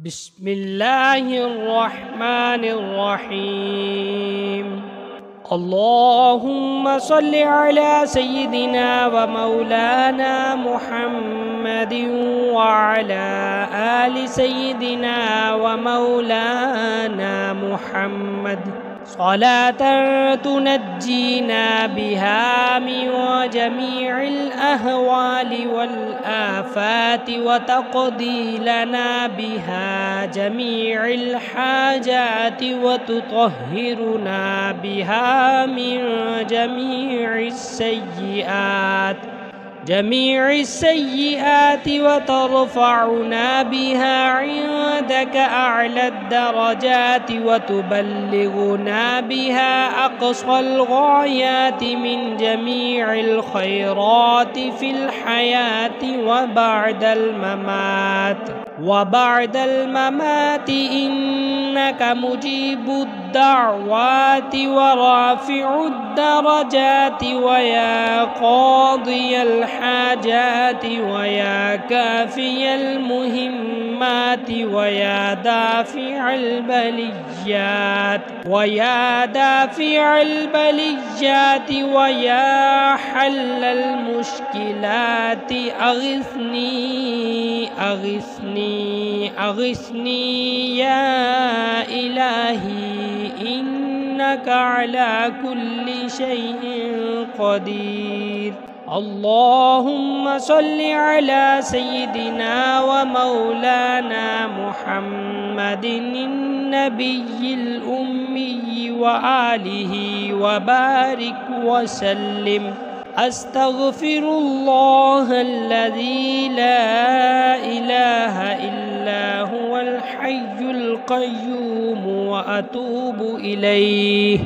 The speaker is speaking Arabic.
بسم الله الرحمن الرحيم. اللهم صل على سيدنا ومولانا محمد وعلى آل سيدنا ومولانا محمد صلاة تنجينا بها من جميع الأهوال والآفات وتقضي لنا بها جميع الحاجات وتطهرنا بها من جميع السيئات وترفعنا بها عندك أعلى الدرجات وتبلغنا بها أقصى الغايات من جميع الخيرات في الحياة وبعد الممات إنك مجيب الدعوات ورافع الدرجات ويا قاضي الحاجات ويا كافي المهمات ويا دافع البليات ويا حل المشكلات أغثني يا إلهي إنك على كل شيء قدير. اللهم صل على سيدنا ومولانا محمد النبي الأمي وآله وبارك وسلم. أستغفر الله الذي لا إله إلا هو الحي القيوم وأتوب إليه.